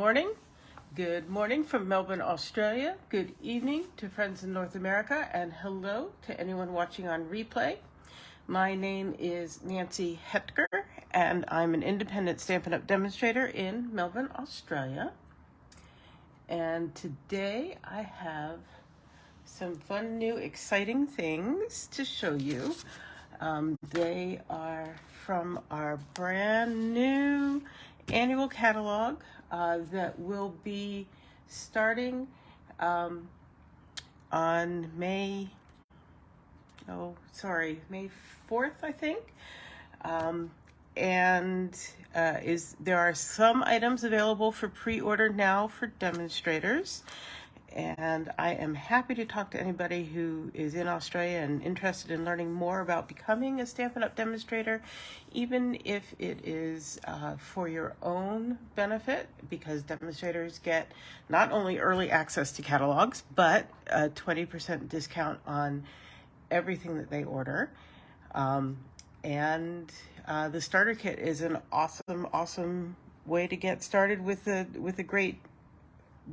morning. Good morning from Melbourne, Australia. Good evening to friends in North America, and hello to anyone watching on replay. My name is Nancy Hetker, and I'm an independent Stampin' Up! Demonstrator in Melbourne, Australia. And today I have some fun, new, exciting things to show you. They are from our brand new annual catalog that will be starting on May 4th, I think. There are some items available for pre-order now for demonstrators. And I am happy to talk to anybody who is in Australia and interested in learning more about becoming a Stampin' Up! Demonstrator, even if it is for your own benefit, because demonstrators get not only early access to catalogs, but a 20% discount on everything that they order. The starter kit is an awesome way to get started with a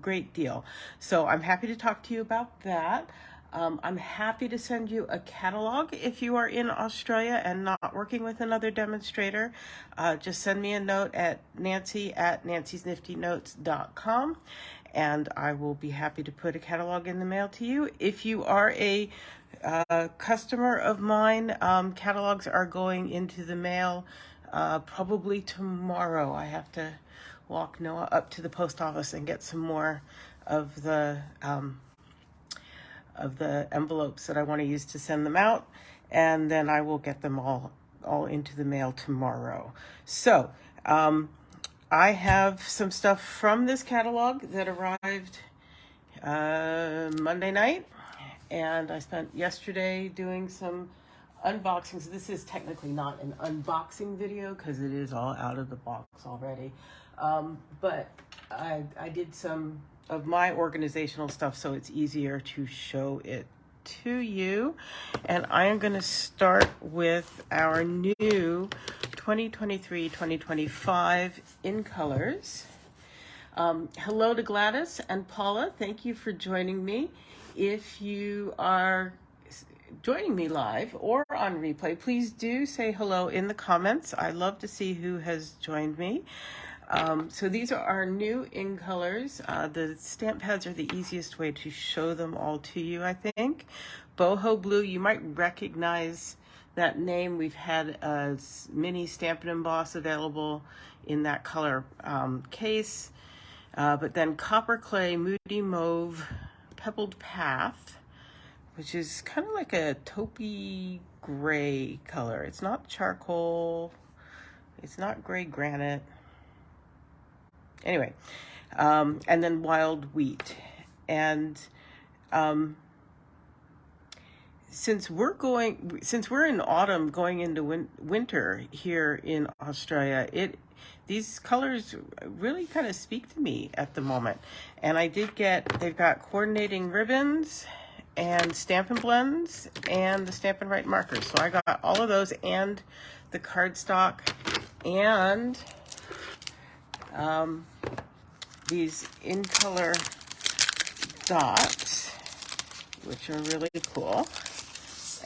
great deal. So I'm happy to talk to you about that. I'm happy to send you a catalog if you are in Australia and not working with another demonstrator. Just send me a note at nancy@nancysniftynotes.com, and I will be happy to put a catalog in the mail to you. If you are a customer of mine, catalogs are going into the mail probably tomorrow. I have to walk Noah up to the post office and get some more of the envelopes that I want to use to send them out, and then I will get them all into the mail tomorrow. So I have some stuff from this catalog that arrived Monday night, and I spent yesterday doing some unboxings. This is technically not an unboxing video because it is all out of the box already. But I did some of my organizational stuff, so it's easier to show it to you. And I am going to start with our new 2023-2025 in colors. Hello to Gladys and Paula. Thank you for joining me. If you are joining me live or on replay, please do say hello in the comments. I love to see who has joined me. So these are our new in colors. The stamp pads are the easiest way to show them all to you, I think. Boho Blue, you might recognize that name. We've had a mini Stampin' Emboss available in that color case. But then Copper Clay, Moody Mauve, Pebbled Path, which is kind of like a taupey gray color. It's not charcoal. It's not gray granite. Anyway, and then Wild Wheat. And since we're in autumn going into winter here in Australia, these colors really kind of speak to me at the moment. And they've got coordinating ribbons and Stampin' Blends and the Stampin' Right markers. So I got all of those and the cardstock and these in color dots, which are really cool.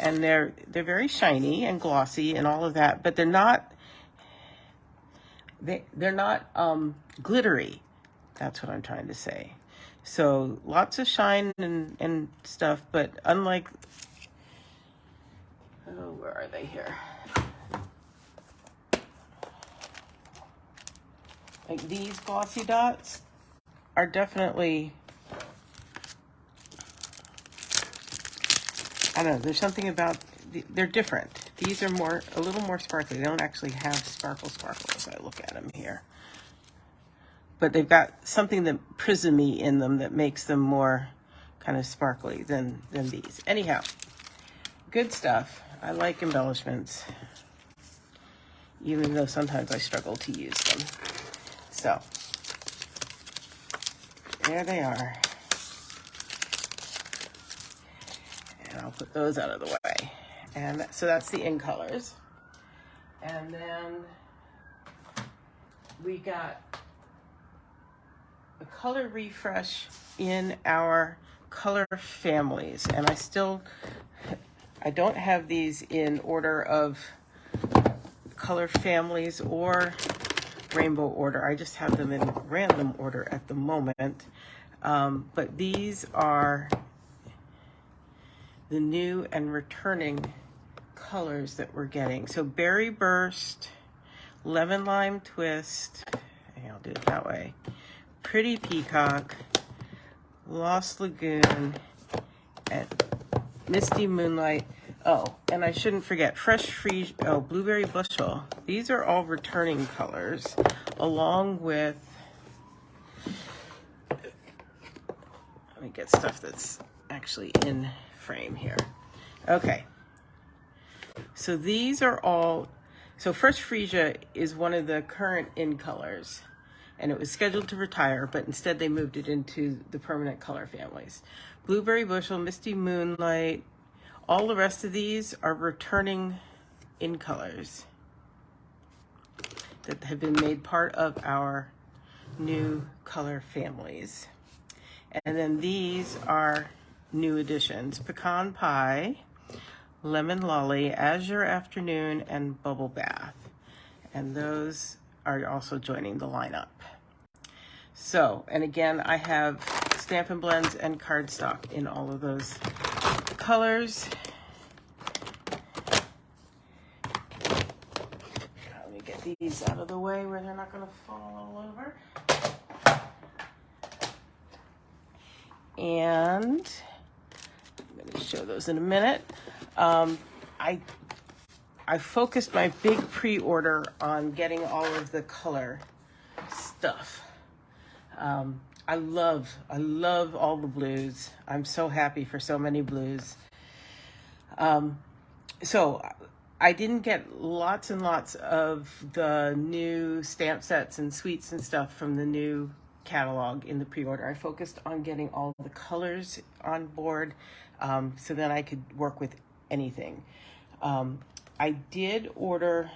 And they're very shiny and glossy and all of that, but they're not glittery. That's what I'm trying to say. So lots of shine and stuff, but unlike, where are they here? Like these glossy dots are definitely, I don't know, there's something about, they're different. These are a little more sparkly. They don't actually have sparkle as I look at them here. But they've got something that prismy in them that makes them more kind of sparkly than these. Anyhow, good stuff. I like embellishments, even though sometimes I struggle to use them. So, there they are. And I'll put those out of the way. And so that's the in colors. And then we got a color refresh in our color families. And I don't have these in order of color families or rainbow order. I just have them in random order at the moment. But these are the new and returning colors that we're getting. So Berry Burst, Lemon Lime Twist, I'll do it that way, Pretty Peacock, Lost Lagoon, and Misty Moonlight. Oh, and I shouldn't forget Fresh Freeze, Blueberry Bushel. These are all returning colors, along with, let me get stuff that's actually in frame here. Okay. So these are all, so Fresh Freesia is one of the current in colors, and it was scheduled to retire, but instead they moved it into the permanent color families. Blueberry Bushel, Misty Moonlight, all the rest of these are returning in colors that have been made part of our new color families. And then these are new additions: Pecan Pie, Lemon Lolly, Azure Afternoon, and Bubble Bath. And those are also joining the lineup. So, and again, I have Stampin' Blends and cardstock in all of those colors. Let me get these out of the way where they're not going to fall all over. And I'm going to show those in a minute. I focused my big pre-order on getting all of the color stuff. I love all the blues. I'm so happy for so many blues. So I didn't get lots and lots of the new stamp sets and suites and stuff from the new catalog in the pre-order. I focused on getting all the colors on board, so that I could work with anything. I did order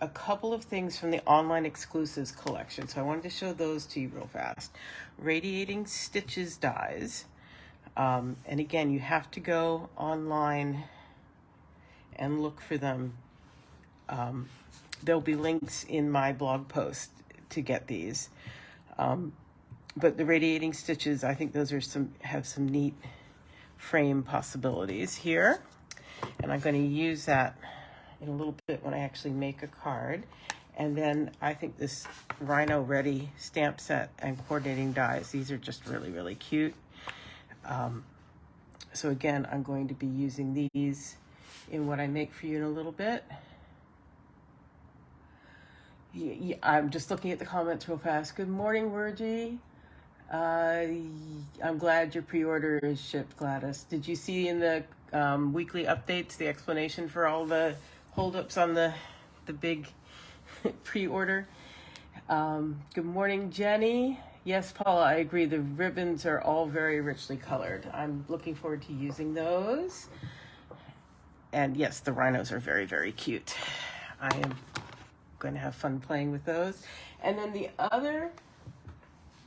a couple of things from the online exclusives collection, so I wanted to show those to you real fast. Radiating Stitches dies, and again, you have to go online and look for them. There'll be links in my blog post to get these. But the Radiating Stitches, I think those are have some neat frame possibilities here. And I'm going to use that in a little bit when I actually make a card. And then I think this Rhino Ready stamp set and coordinating dies, these are just really, really cute. So again, I'm going to be using these in what I make for you in a little bit. Yeah, I'm just looking at the comments real fast. Good morning, Virgie. I'm glad your pre-order is shipped, Gladys. Did you see in the weekly updates the explanation for all the holdups on the big pre-order? Good morning, Jenny. Yes, Paula, I agree. The ribbons are all very richly colored. I'm looking forward to using those. And yes, the rhinos are very, very cute. I am going to have fun playing with those. And then the other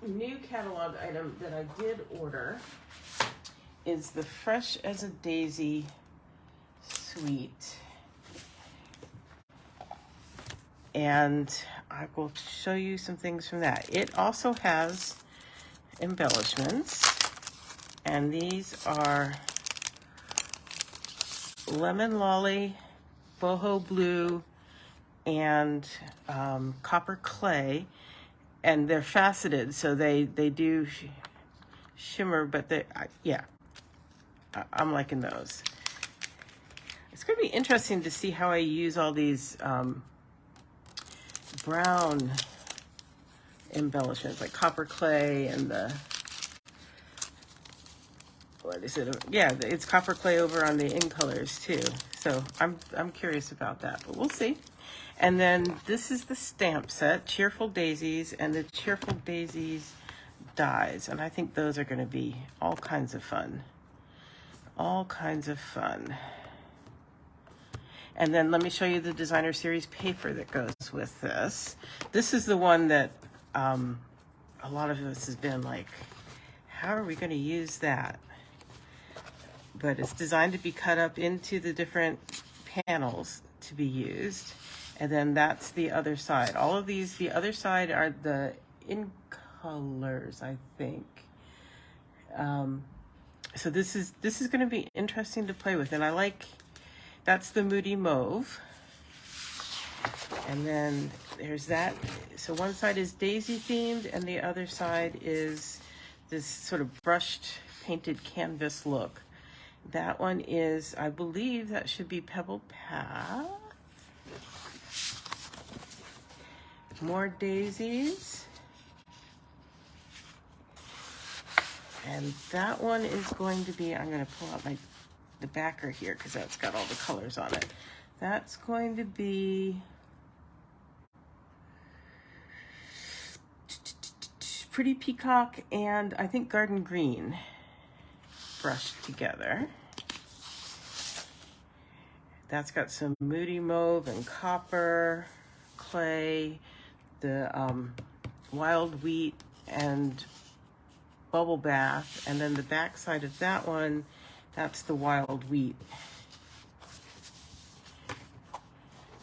new catalog item that I did order is the Fresh as a Daisy suite. And I will show you some things from that. It also has embellishments, and these are Lemon Lolly, Boho Blue, and Copper Clay. And they're faceted, so they do shimmer, but I'm liking those. It's going to be interesting to see how I use all these brown embellishments, like Copper Clay and the, what is it? Yeah, it's Copper Clay over on the In Colors too. So I'm curious about that, but we'll see. And then this is the stamp set, Cheerful Daisies, and the Cheerful Daisies dies. And I think those are going to be all kinds of fun. All kinds of fun. And then let me show you the Designer Series paper that goes with this. This is the one that a lot of us has been like, how are we going to use that? But it's designed to be cut up into the different panels to be used. And then that's the other side. All of these, the other side are the in colors, I think. So this is going to be interesting to play with. And I like, that's the Moody Mauve. And then there's that. So one side is daisy themed and the other side is this sort of brushed painted canvas look. That one is, I believe that should be Pebble Path. More daisies. And that one is going to be, I'm going to pull out the backer here because that's got all the colors on it. That's going to be Pretty Peacock and I think Garden Green brushed together. That's got some Moody Mauve and copper, clay, the wild wheat and bubble bath, and then the back side of that one, that's the wild wheat.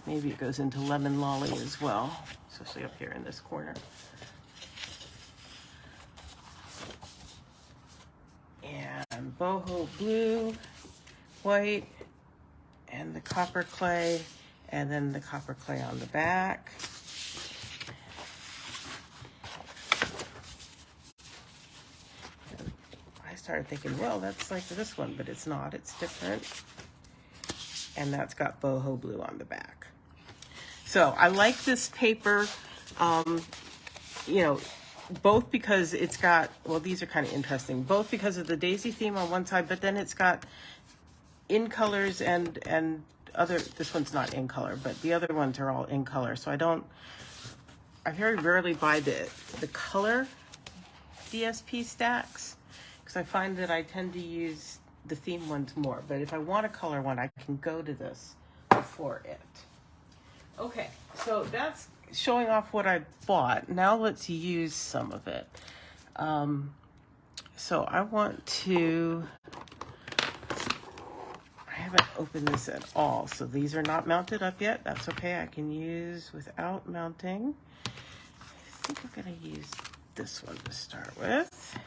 Maybe it goes into lemon lolly as well, especially up here in this corner. And boho blue, white, and the copper clay, and then the copper clay on the back. And I started thinking, well, that's like this one, but it's not, it's different. And that's got boho blue on the back. So I like this paper, you know, both because it's got, well, these are kind of interesting, both because of the daisy theme on one side, but then it's got in colors and other, this one's not in color, but the other ones are all in color. So I very rarely buy the color DSP stacks because I find that I tend to use the theme ones more. But if I want a color one, I can go to this for it. Okay, so that's showing off what I bought. Now let's use some of it. So I want to, I haven't opened this at all, so these are not mounted up yet. That's okay, I can use without mounting. I think I'm gonna use this one to start with.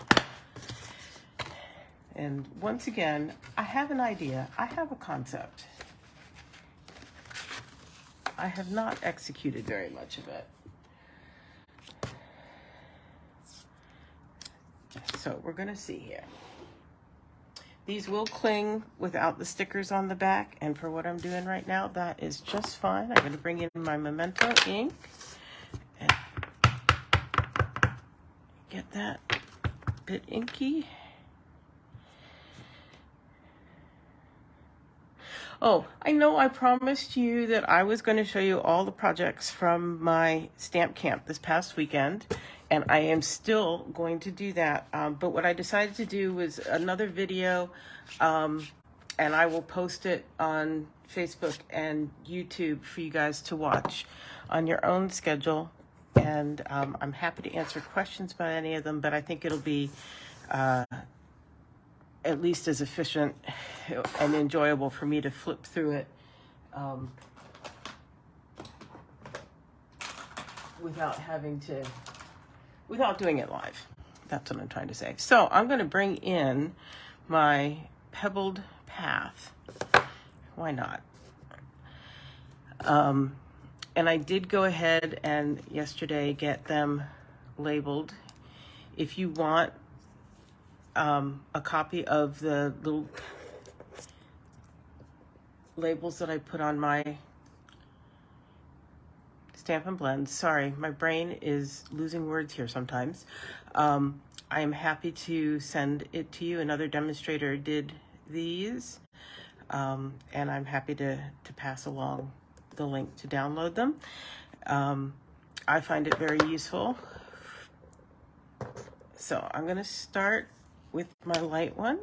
And once again, I have an idea, I have a concept. I have not executed very much of it. So we're gonna see here. These will cling without the stickers on the back, and for what I'm doing right now, that is just fine. I'm gonna bring in my Memento ink and get that bit inky. Oh, I know I promised you that I was going to show you all the projects from my stamp camp this past weekend, and I am still going to do that. But what I decided to do was another video, and I will post it on Facebook and YouTube for you guys to watch on your own schedule. And I'm happy to answer questions about any of them, but I think it'll be at least as efficient and enjoyable for me to flip through it without doing it live. That's what I'm trying to say. So I'm going to bring in my Pebbled Path. Why not? And I did go ahead and yesterday get them labeled. If you want a copy of the little labels that I put on my Stamp and Blend. Sorry, my brain is losing words here sometimes. I am happy to send it to you. Another demonstrator did these, and I'm happy to pass along the link to download them. I find it very useful. So I'm going to start with my light one,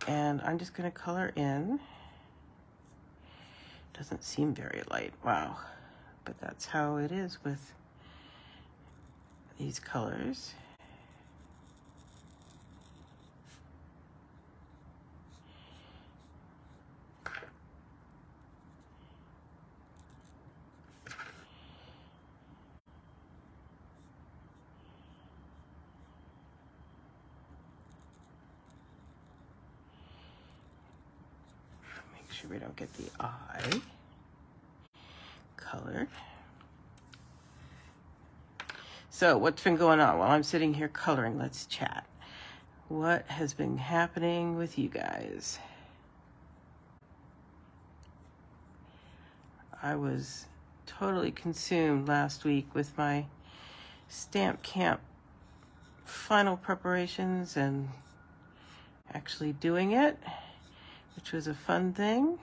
and I'm just going to color in. Doesn't seem very light, wow, but that's how it is with these colors. Make sure we don't get the eye color. So what's been going on while I'm sitting here coloring? Let's chat. What has been happening with you guys? I was totally consumed last week with my stamp camp final preparations and actually doing it, which was a fun thing.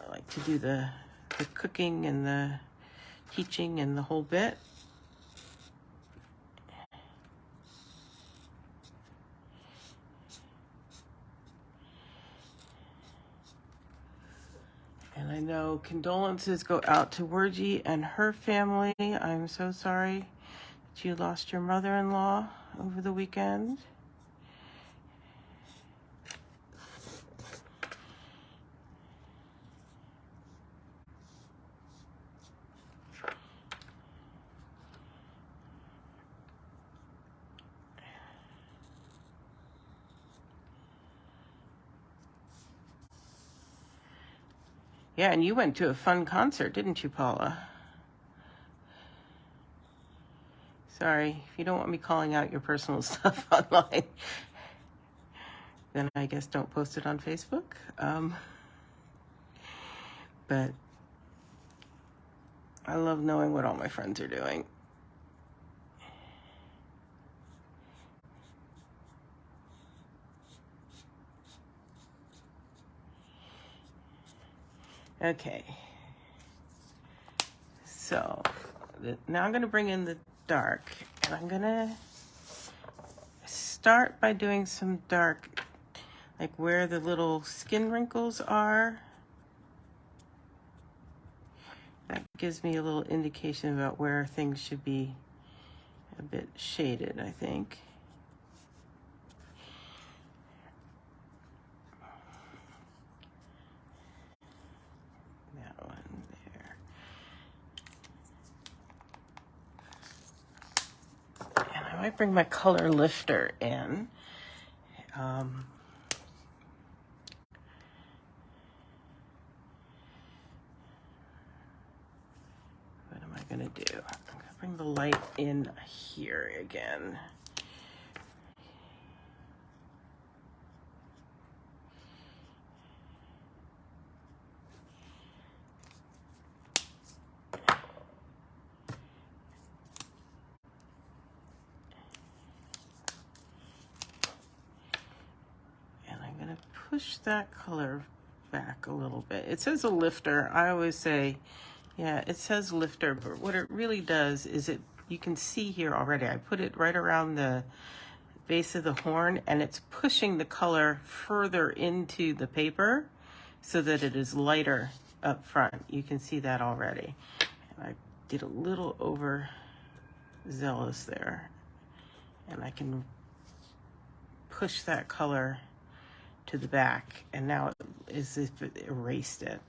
I like to do the cooking and the teaching and the whole bit. And I know condolences go out to Wergie and her family. I'm so sorry that you lost your mother-in-law over the weekend. Yeah, and you went to a fun concert, didn't you, Paula? Sorry, if you don't want me calling out your personal stuff online, then I guess don't post it on Facebook. But I love knowing what all my friends are doing. Okay. So now I'm going to bring in the dark, and I'm going to start by doing some dark, like where the little skin wrinkles are. That gives me a little indication about where things should be a bit shaded, I think. That one there. And I might bring my color lifter in. What am I gonna do? I'm gonna bring the light in here again. And I'm gonna push that color back a little bit. It says a lifter. I always say, yeah, it says lifter, but what it really does is you can see here already, I put it right around the base of the horn, and it's pushing the color further into the paper so that it is lighter up front. You can see that already. And I did a little overzealous there, and I can push that color to the back, and now it is as if it erased it.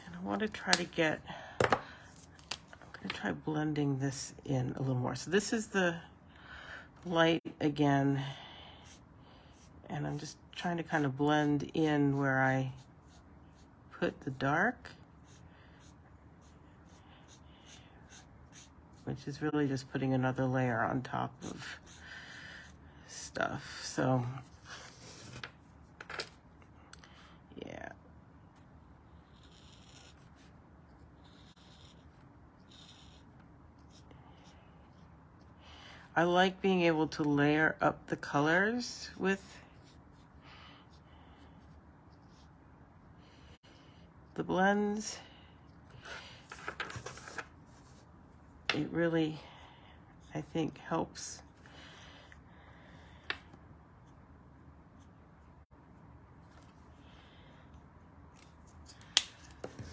And I want to try to get, I'm going to try blending this in a little more. So this is the light again, and I'm just trying to kind of blend in where I put the dark, which is really just putting another layer on top of stuff. So yeah. I like being able to layer up the colors with the blends. It really, I think, helps.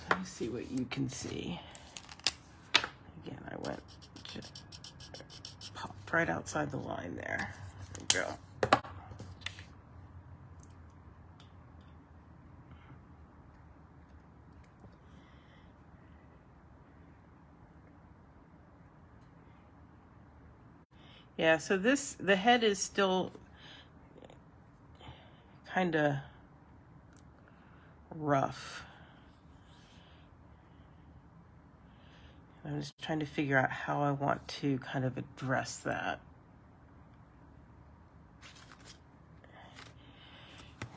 Let me see what you can see. right outside the line there. There we go. Yeah, so the head is still kind of rough. I'm just trying to figure out how I want to kind of address that.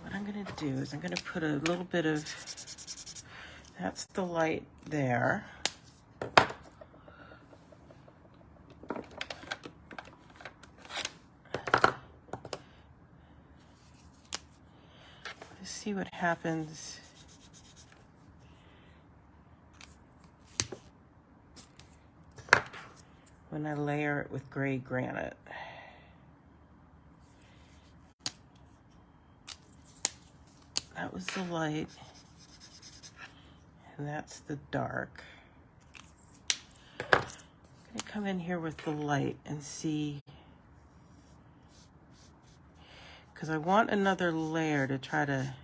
What I'm going to do is I'm going to put a little bit of, that's the light there. Let's see what happens when I layer it with gray granite. That was the light, and that's the dark. I'm gonna come in here with the light and see, because I want another layer to try to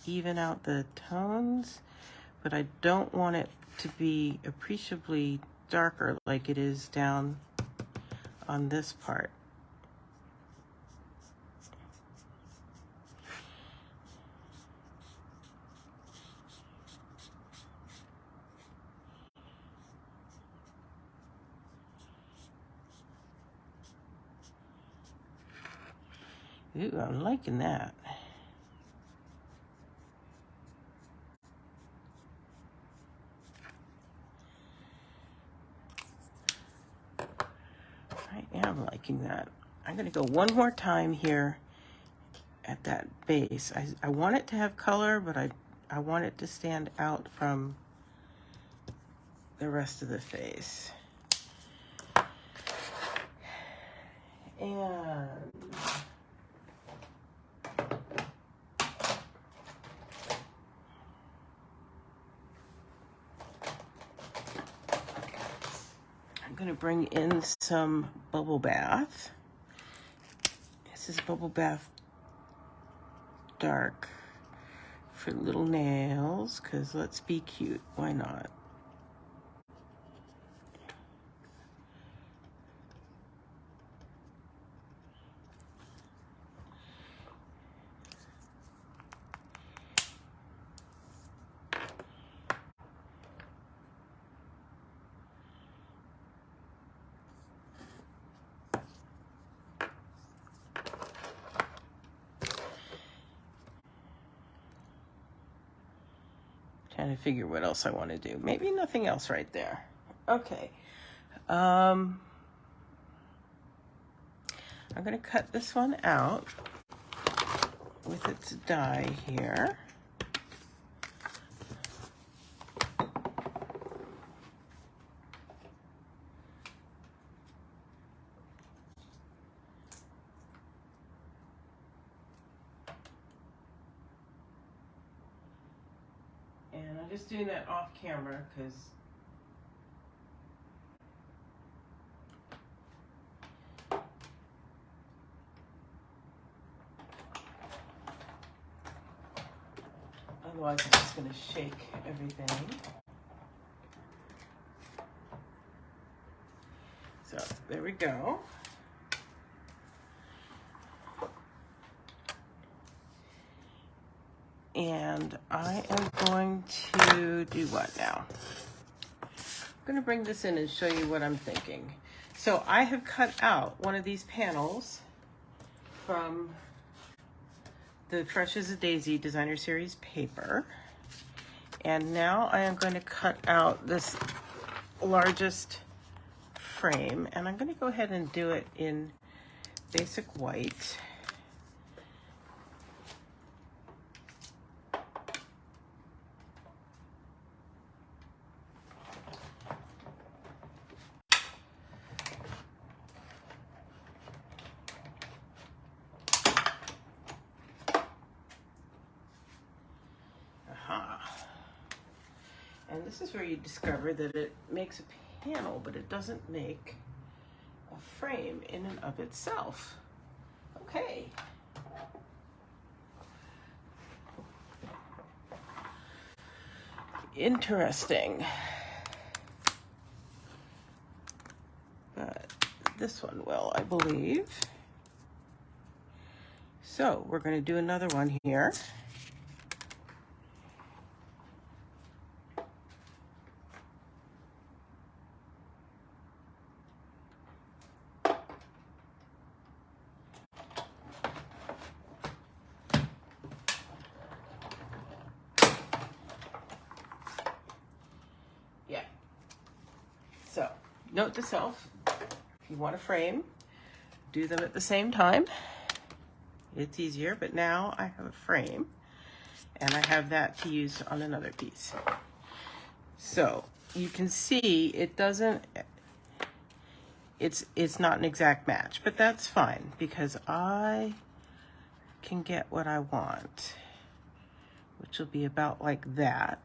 even out the tones, but I don't want it to be appreciably darker like it is down on this part. Ooh, I'm liking that. I am liking that. I'm going to go one more time here at that base. I want it to have color, but I want it to stand out from the rest of the face. And I'm going to bring in some bubble bath. This is bubble bath dark for little nails, because let's be cute. Why not? Trying to figure what else I want to do. Maybe nothing else right there. Okay. I'm going to cut this one out with its dye here. And I'm just doing that off camera because otherwise I'm just going to shake everything. So there we go. And I am going to do what now? I'm going to bring this in and show you what I'm thinking. So I have cut out one of these panels from the Fresh as a Daisy Designer Series paper. And now I am going to cut out this largest frame, and I'm going to go ahead and do it in basic white. And this is where you discover that it makes a panel, but it doesn't make a frame in and of itself. Okay. Interesting. But this one will, I believe. So we're going to do another one here. Yeah. So, note to self, if you want a frame, do them at the same time. It's easier, but now I have a frame and I have that to use on another piece. So you can see it doesn't, it's not an exact match, but that's fine because I can get what I want, which will be about like that.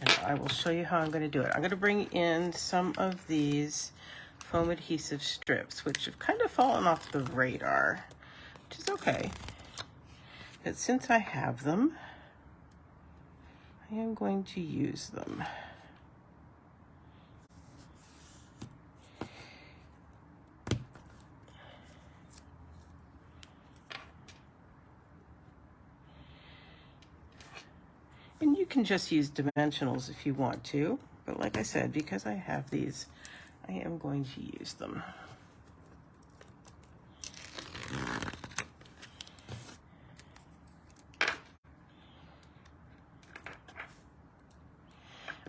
And I will show you how I'm going to do it. I'm going to bring in some of these foam adhesive strips, which have kind of fallen off the radar, which is okay. But since I have them, I am going to use them. And you can just use dimensionals if you want to, but like I said, because I have these, I am going to use them.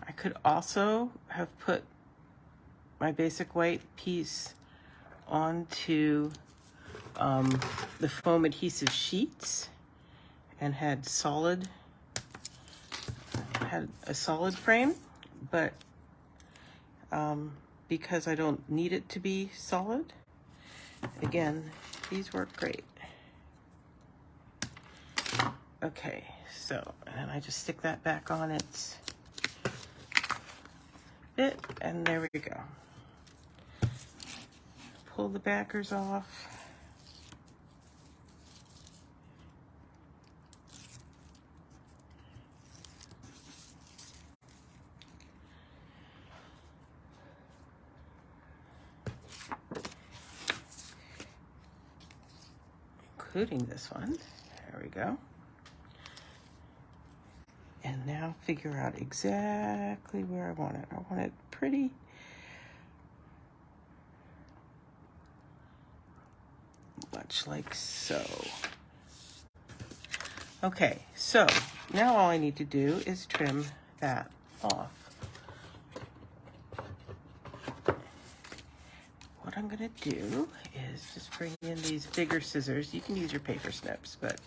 I could also have put my basic white piece onto the foam adhesive sheets and had a solid frame, but because I don't need it to be solid, again, these work great. Okay, so, and then I just stick that back on its bit, and there we go. Pull the backers off. Including this one. There we go. And now figure out exactly where I want it. I want it pretty much like so. Okay, so now all I need to do is trim that off. What I'm gonna do is just bring in these bigger scissors. You can use your paper snips, but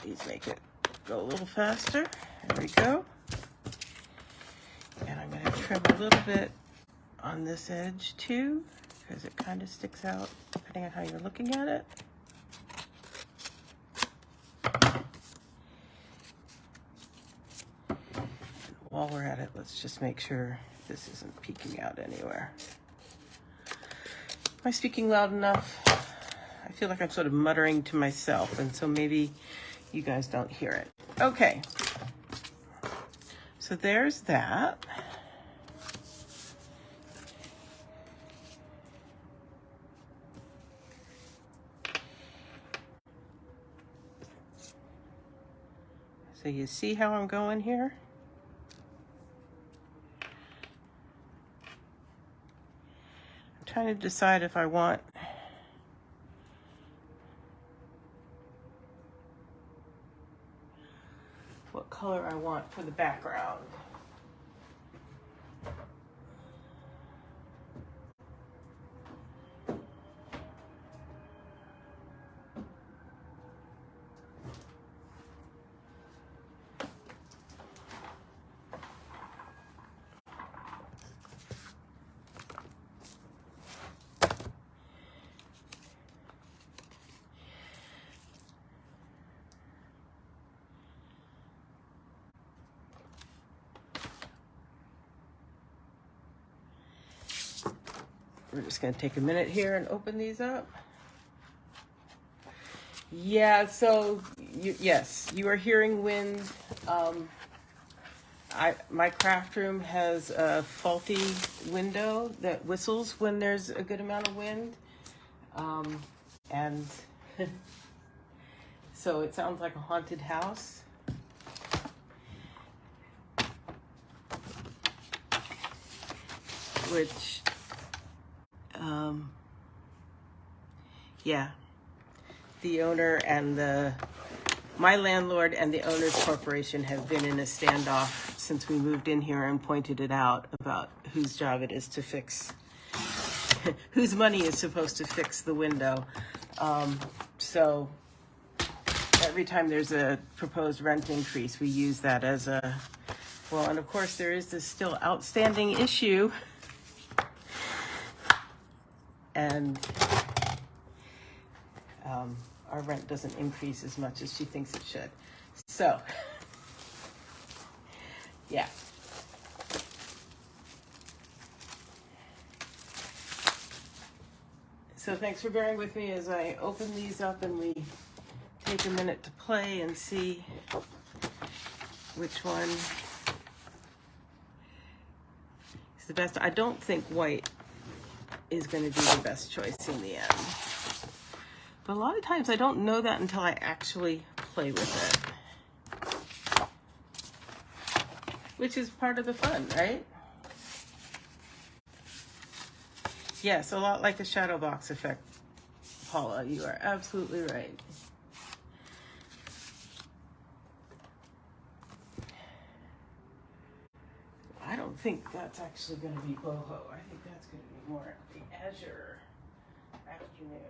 these make it go a little faster. There we go. And I'm gonna trim a little bit on this edge too, because it kind of sticks out depending on how you're looking at it. And while we're at it, let's just make sure this isn't peeking out anywhere. Am I speaking loud enough? I feel like I'm sort of muttering to myself, and so maybe you guys don't hear it. Okay, so there's that. So you see how I'm going here? I'm trying to decide if I want what color I want for the background. We're just going to take a minute here and open these up. Yeah, so yes, you are hearing wind. My craft room has a faulty window that whistles when there's a good amount of wind. And so it sounds like a haunted house. Which, yeah, the owner and my landlord and the owner's corporation have been in a standoff since we moved in here and pointed it out about whose job it is to fix, whose money is supposed to fix the window. So every time there's a proposed rent increase, we use that as a, well, and of course there is this still outstanding issue. And our rent doesn't increase as much as she thinks it should. So, yeah. So thanks for bearing with me as I open these up and we take a minute to play and see which one is the best. I don't think white is going to be the best choice in the end. But a lot of times I don't know that until I actually play with it. Which is part of the fun, right? Yes, a lot like the shadow box effect, Paula. You are absolutely right. I don't think that's actually going to be boho. I think that's going to be more the azure afternoon.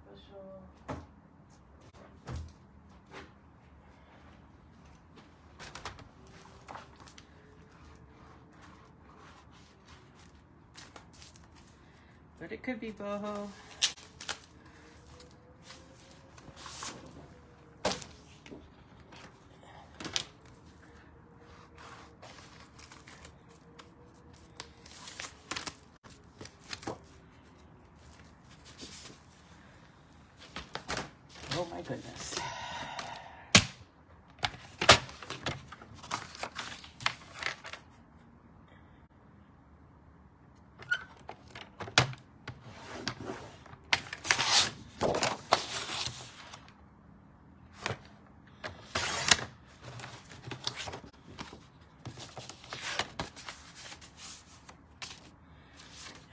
Bushel. But it could be boho. Oh my goodness.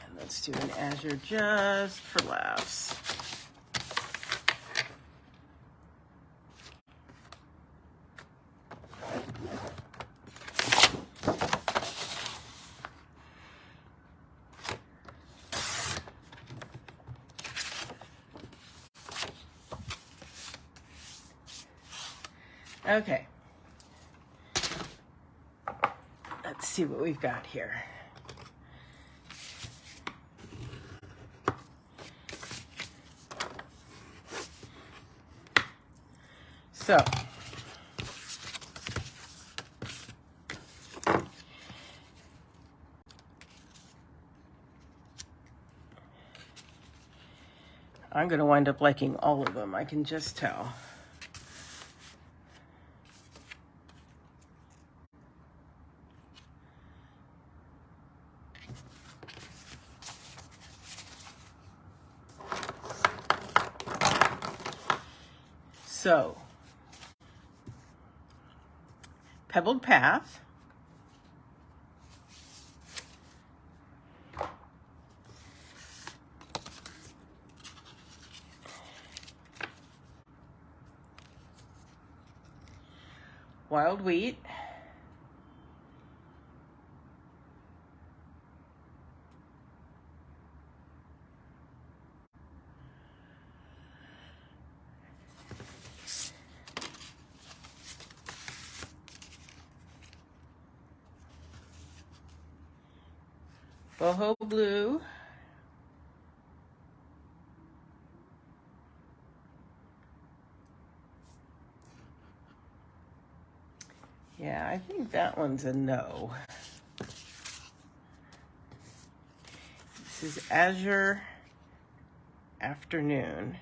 And let's do an azure just for laughs. Okay. Let's see what we've got here. So, I'm going to wind up liking all of them, I can just tell. So, Pebbled Path, Wild Wheat, Boho Blue, yeah, I think that one's a no. This is Azure Afternoon.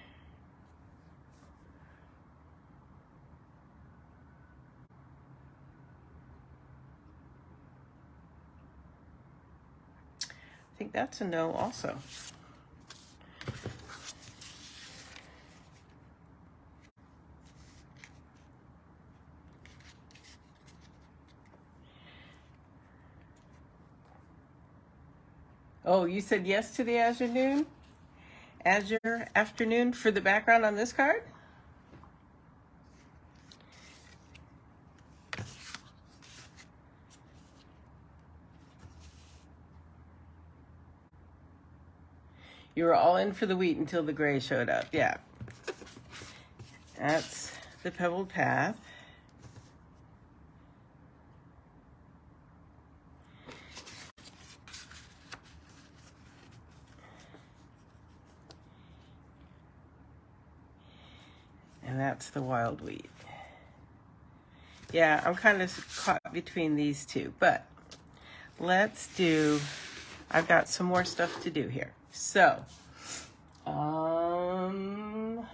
I think that's a no also. Oh, you said yes to the Azure Noon? Azure Afternoon for the background on this card? You were all in for the wheat until the gray showed up. Yeah. That's the pebbled path. And that's the wild wheat. Yeah, I'm kind of caught between these two, but let's do, I've got some more stuff to do here. So, I'm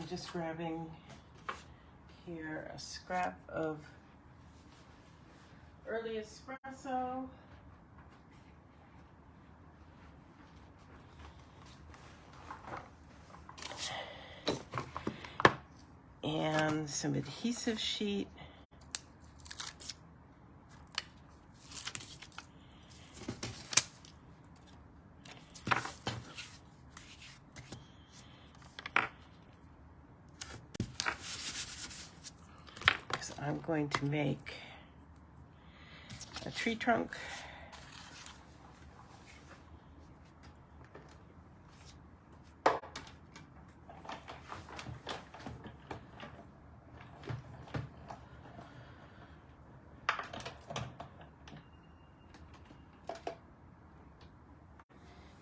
just grabbing here a scrap of early espresso. And some adhesive sheet. Because I'm going to make a tree trunk.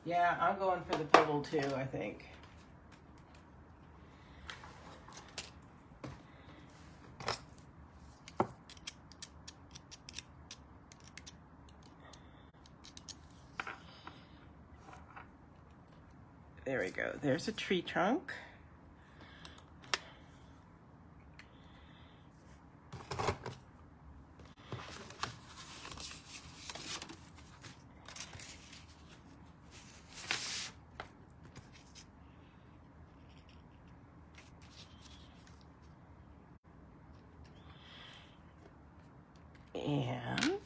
Yeah, I'm going for the pebble too, I think. There we go. There's a tree trunk. And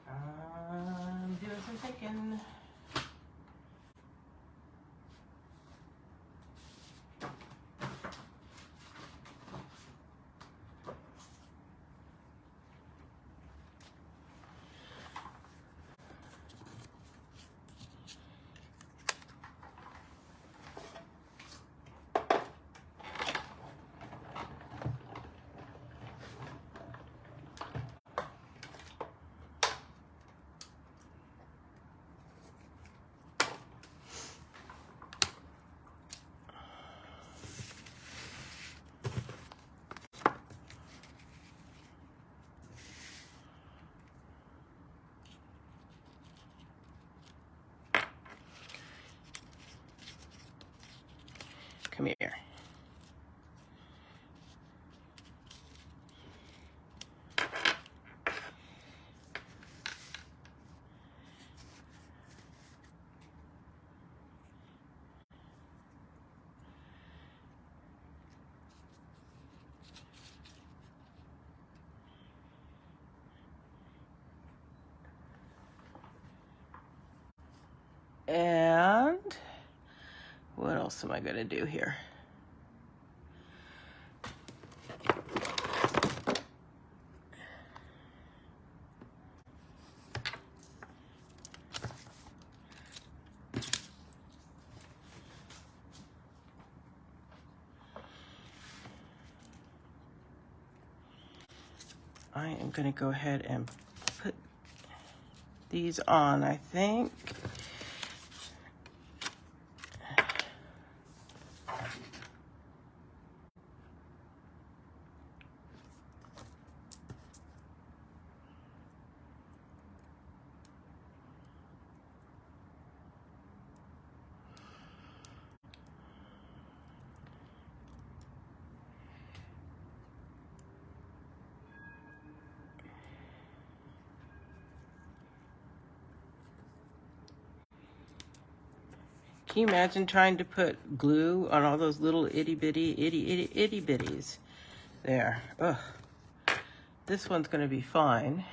I'm doing some thinking. Come here. And what else am I going to do here? I am going to go ahead and put these on, I think. Can you imagine trying to put glue on all those little itty bitties? There. Ugh. This one's going to be fine.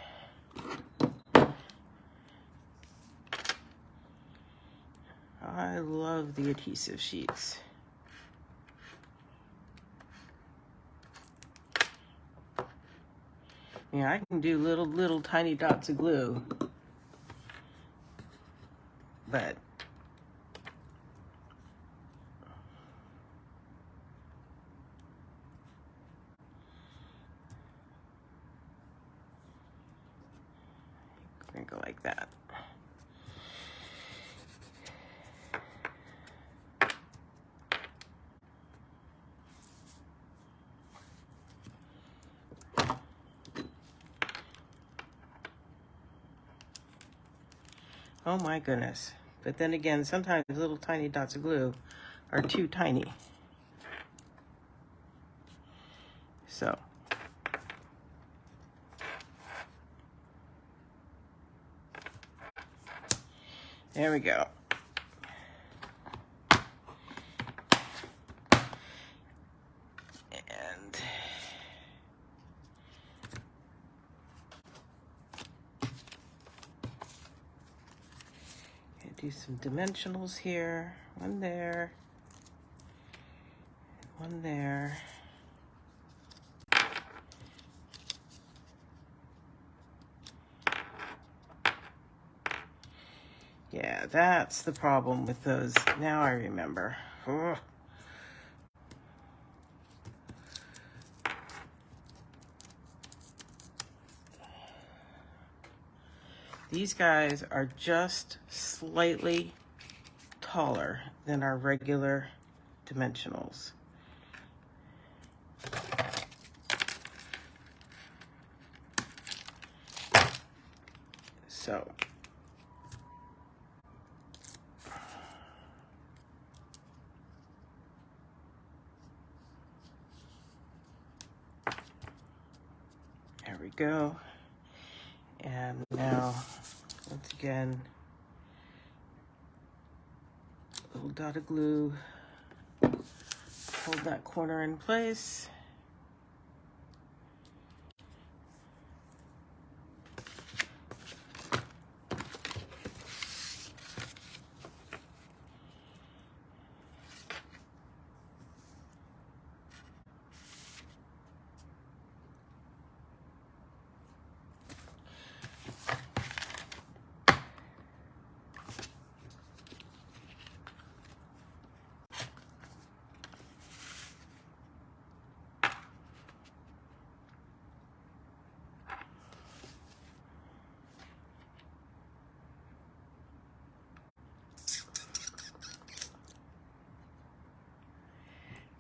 I love the adhesive sheets. Yeah, I can do little tiny dots of glue, but I'm gonna go like that. Oh my goodness. But then again, sometimes little tiny dots of glue are too tiny. So. There we go. And do some dimensionals here. One there. One there. Yeah, that's the problem with those. Now I remember. Ugh. These guys are just slightly taller than our regular dimensionals. So. There we go. And now, once again, a little dot of glue. Hold that corner in place.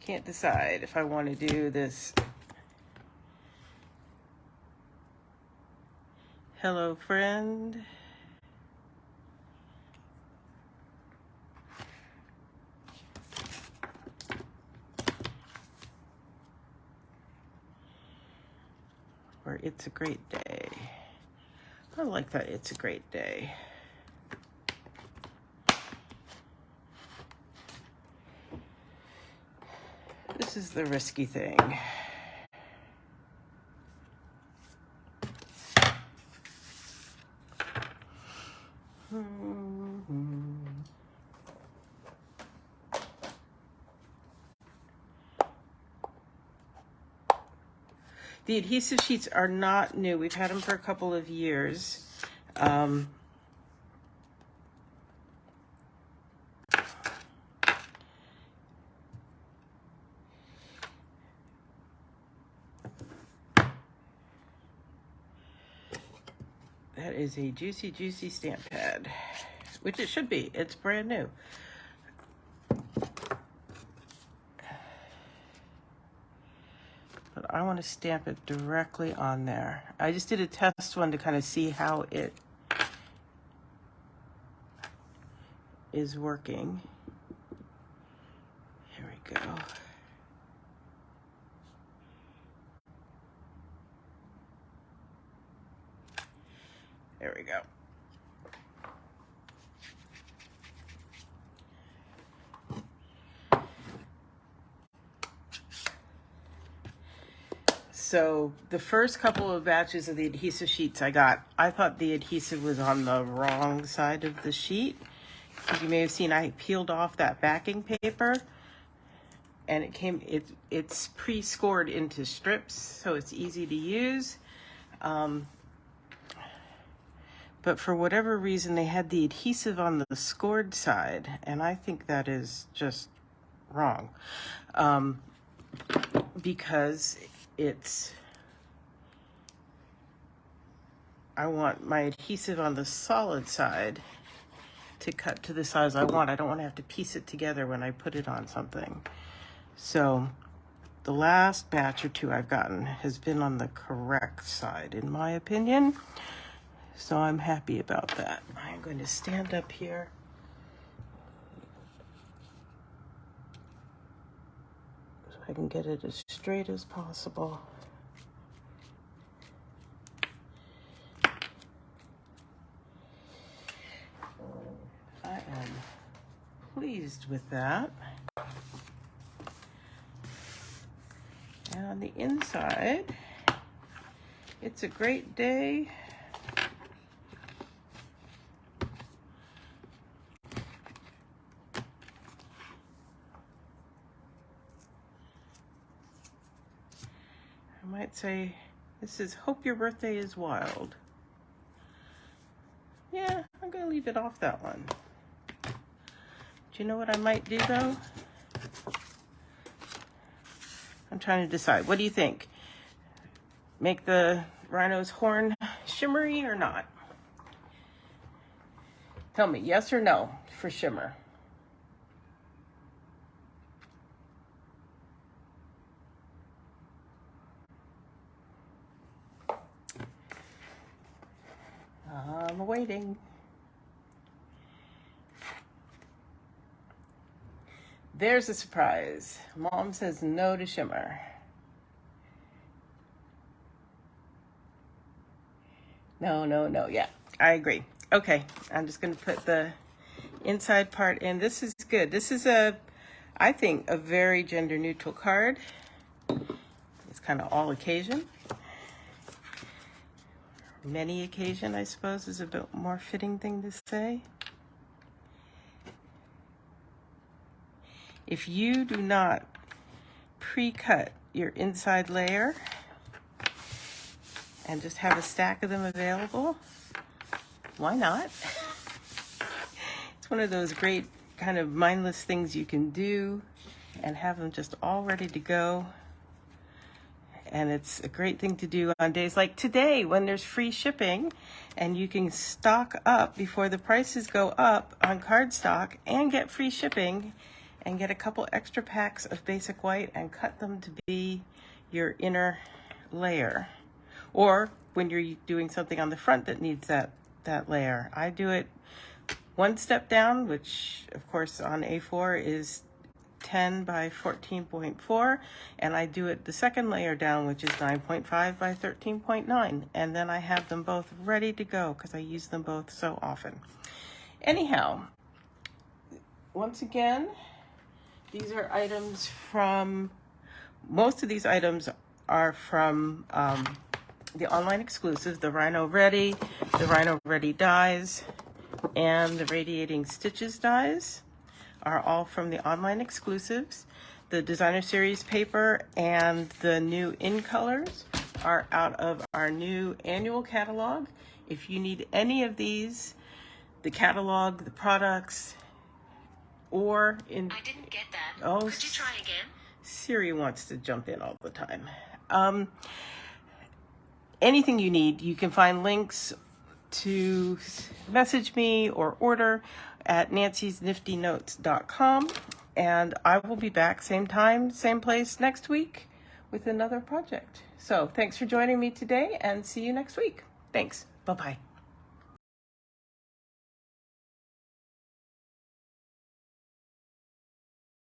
Can't decide if I want to do this hello friend or it's a great day. I like that it's a great day. This is the risky thing. The adhesive sheets are not new. We've had them for a couple of years. That is a juicy, juicy stamp pad, which it should be. It's brand new. But I want to stamp it directly on there. I just did a test one to kind of see how it is working. Here we go. There we go. So the first couple of batches of the adhesive sheets I got, I thought the adhesive was on the wrong side of the sheet. As you may have seen, I peeled off that backing paper, and it's pre-scored into strips, so it's easy to use. But for whatever reason, they had the adhesive on the scored side, and I think that is just wrong. Because I want my adhesive on the solid side to cut to the size I want. I don't want to have to piece it together when I put it on something. So the last batch or two I've gotten has been on the correct side, in my opinion. So I'm happy about that. I'm going to stand up here. So I can get it as straight as possible. I am pleased with that. And on the inside, it's a great day. I might say, this is Hope Your Birthday is Wild. Yeah, I'm going to leave it off that one. Do you know what I might do, though? I'm trying to decide. What do you think? Make the Rhino's horn shimmery or not? Tell me, yes or no for shimmer. I'm waiting. There's a surprise. Mom says no to shimmer. No. Yeah, I agree. Okay, I'm just going to put the inside part in. This is good. This is I think, a very gender neutral card. It's kind of all occasion. Many occasion, I suppose, is a bit more fitting thing to say. If you do not pre-cut your inside layer and just have a stack of them available, why not? It's one of those great kind of mindless things you can do and have them just all ready to go. And it's a great thing to do on days like today when there's free shipping and you can stock up before the prices go up on cardstock and get free shipping and get a couple extra packs of basic white and cut them to be your inner layer. Or when you're doing something on the front that needs that layer. I do it one step down, which of course on A4 is 10 by 14.4, and I do it the second layer down, which is 9.5 by 13.9, and then I have them both ready to go because I use them both so often. Anyhow, once again, these are items from, most of these items are from the online exclusives, the Rhino Ready, the Rhino Ready dies, and the Radiating Stitches dies are all from the online exclusives. The designer series paper and the new in colors are out of our new annual catalog. If you need any of these, the catalog, the products, or in... I didn't get that. Oh, could you try again? Siri wants to jump in all the time. Anything you need, you can find links to message me or order at nancysniftynotes.com. And I will be back same time, same place next week with another project. So thanks for joining me today, and see you next week. Thanks. Bye-bye.